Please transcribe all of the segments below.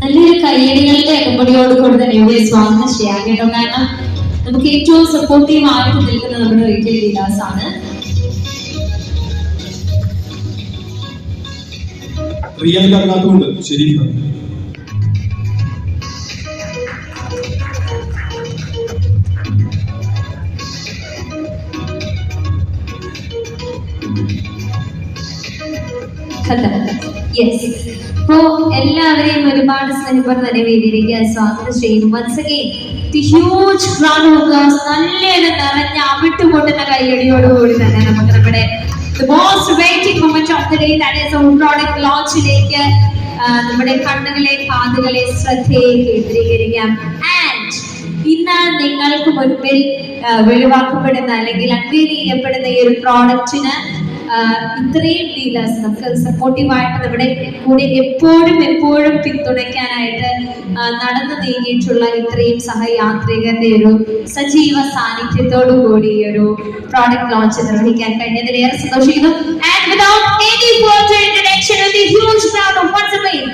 നല്ലൊരു കയ്യടികളുടെ അകമ്പടിയോടുകൂടി തന്നെ ഇവിടെ സ്വാഗതം ചെയ്യാം കേട്ടോ. കാരണം നമുക്ക് ഏറ്റവും സപ്പോർട്ടീവ് ആയിട്ട് നിൽക്കുന്ന നമ്മുടെ റീറ്റെയിൽ ഡീലേഴ്സ് ആണ്. റിയൽ കർണാത്തുണ്ട് ശരിക്കും അപ്പോ എല്ലാവരെയും ഒരുപാട് സ്നേഹം തന്നെ വേദിയിലേക്ക് സ്വാഗതം ചെയ്യുന്നു. Once again, the huge round of applause, നല്ലൊരു നിറഞ്ഞ അവിട്ടുപൊട്ടുന്ന കയ്യടിയോടുകൂടി തന്നെ നമുക്ക് നമ്മുടെ the most waiting moment of the day, that is our product launch-ലേക്ക് നമ്മുടെ കണ്ണുകളെ കാതുകളെ ശ്രദ്ധയെ കേന്ദ്രീകരിക്കാം. ആൻഡ് ഇന്ന് നിങ്ങൾക്ക് മുൻപിൽ വെളിവാക്കപ്പെടുന്ന അല്ലെങ്കിൽ അൺവീൽ ചെയ്യപ്പെടുന്ന ഈ ഒരു പ്രോഡക്റ്റിന് ഇത്രയും ഡീലേഴ്സ് നമുക്ക് സപ്പോർട്ടീവായിട്ട് നമ്മുടെ കൂടെ എപ്പോഴും പിന്തുണയ്ക്കാനായിട്ട് നടന്നു നീങ്ങിയിട്ടുള്ള ഇത്രയും സഹയാത്രികരുടെ ഒരു സജീവ സാന്നിധ്യത്തോടു കൂടി ഈ ഒരു പ്രോഡക്റ്റ് ലോഞ്ച് നിർവഹിക്കാൻ കഴിഞ്ഞതിൽ ഏറെ സന്തോഷിക്കുന്നു. And without any further introduction, with a huge crowd of once again,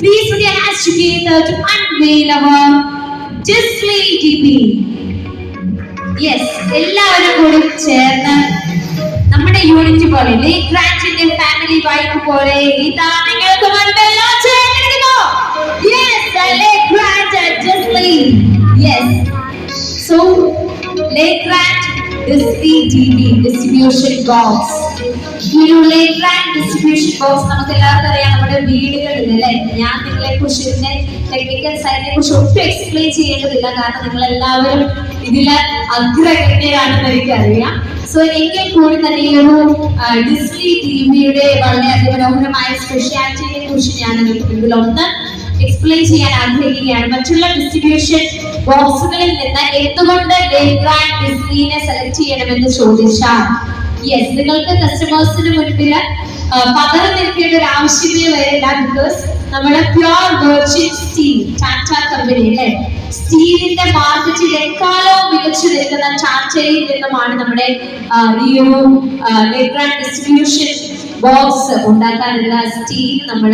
please put your hands together to unveil our Disley DB. Yes, എല്ലാവരും കൂടി ചേർന്ന് നമ്മുടെ യൂണിറ്റ് പോലെ ലേക്ക് ഗ്രാൻഡിന്റെ ഫാമിലി ബൈക്ക് പോലെ ഇതാ നിങ്ങൾക്ക് മുൻപിൽ ലോഞ്ച് ചെയ്തിരിക്കുന്നു. Yes, the Lake Grand Disley. Yes. So, Lake Grand Disley DB distribution box. ഈ ഒരു Lake Grand distribution box നമുക്ക് എല്ലാവർക്കും അറിയാം, നമ്മുടെ വീടുകളിൽ അല്ലേ. ഞാൻ നിങ്ങളെ കുറിച്ച് ഇതിന്റെ ടെക്നിക്കൽ സൈഡിനെ കുറിച്ച് ഒട്ടും എക്സ്പ്ലെയിൻ ചെയ്യേണ്ടതില്ല, കാരണം നിങ്ങൾ എല്ലാവരും ഇതില് അഗ്രഗണ്യരാണെന്ന് എനിക്കറിയാം. സോ എങ്കിൽ കൂടി തന്നെ ഈ ഒരു ഡിസ്നി ടിവിയുടെ വളരെ അതിമനോഹരമായ സ്പെഷ്യാലിറ്റിയെ കുറിച്ച് ഞാൻ നിങ്ങൾക്ക് മുൻപിൽ ഒന്ന് എക്സ്പ്ലെയിൻ ചെയ്യാൻ ആഗ്രഹിക്കുകയാണ്. മറ്റുള്ള ഡിസ്ട്രിബ്യൂഷൻ ബോക്സുകളിൽ നിന്ന് എന്തുകൊണ്ട് ലേക്ക് ഗ്രാൻഡ് ഡിസ്നിനെ സെലക്ട് ചെയ്യണമെന്ന് ചോദിച്ചാൽ, യെസ്, നിങ്ങൾക്ക് കസ്റ്റമേഴ്സിന് മുൻപിൽ പകരം നിൽക്കേണ്ട ഒരു ആവശ്യമേ വരില്ല. ബിക്കോസ് നമ്മുടെ pure virgin steel Tata company അല്ലേ, സ്റ്റീലിന്റെ മാർക്കറ്റിൽ എക്കാലവും മികച്ചു നിൽക്കുന്ന ടാറ്റയിൽ നിന്നുമാണ് നമ്മുടെ ഈ ഒരു ലേക്ക് ഗ്രാൻഡ് ഡിസ്ട്രിബ്യൂഷൻ ബോക്സ് ഉണ്ടാക്കാനുള്ള സ്റ്റീൽ നമ്മൾ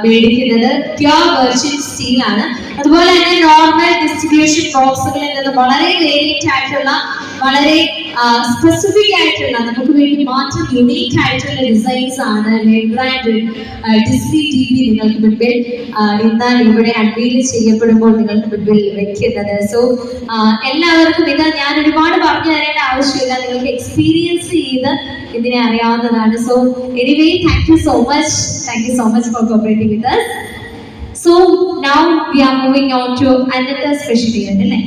മേടിക്കുന്നത് പ്യുവർ വെർജിൻ സ്റ്റീൽ ആണ്. അതുപോലെ തന്നെ നോർമൽ ഡിസ്ട്രിബ്യൂഷൻ ബോക്സുകളിൽ നിന്ന് വളരെ വേരിയന്റ് ആയിട്ടുള്ള വളരെ സ്പെസിഫിക് ആയിട്ടുള്ള നമുക്ക് വേണ്ടി മാത്രം യുണീക്ക് ആയിട്ടുള്ള ഡിസൈൻസ് ആണ് ലേക്ക് ഗ്രാൻഡ് ഡിസ്നി ടിവി നിങ്ങൾക്ക് മുൻപിൽ ഇന്ന് ഇവിടെ അൺവീൽ ചെയ്യപ്പെടുമ്പോൾ നിങ്ങൾക്ക് മുൻപിൽ വെക്കുന്നത്. സോ എല്ലാവർക്കും ഇത് ഞാൻ ഒരുപാട് പറഞ്ഞു തരേണ്ട ആവശ്യമില്ല, നിങ്ങൾക്ക് എക്സ്പീരിയൻസ് ചെയ്ത് ഇതിനെ അറിയാവുന്നതാണ്. So anyway, thank you so much for cooperating with us. So now we are moving on to another special event, അല്ലേ?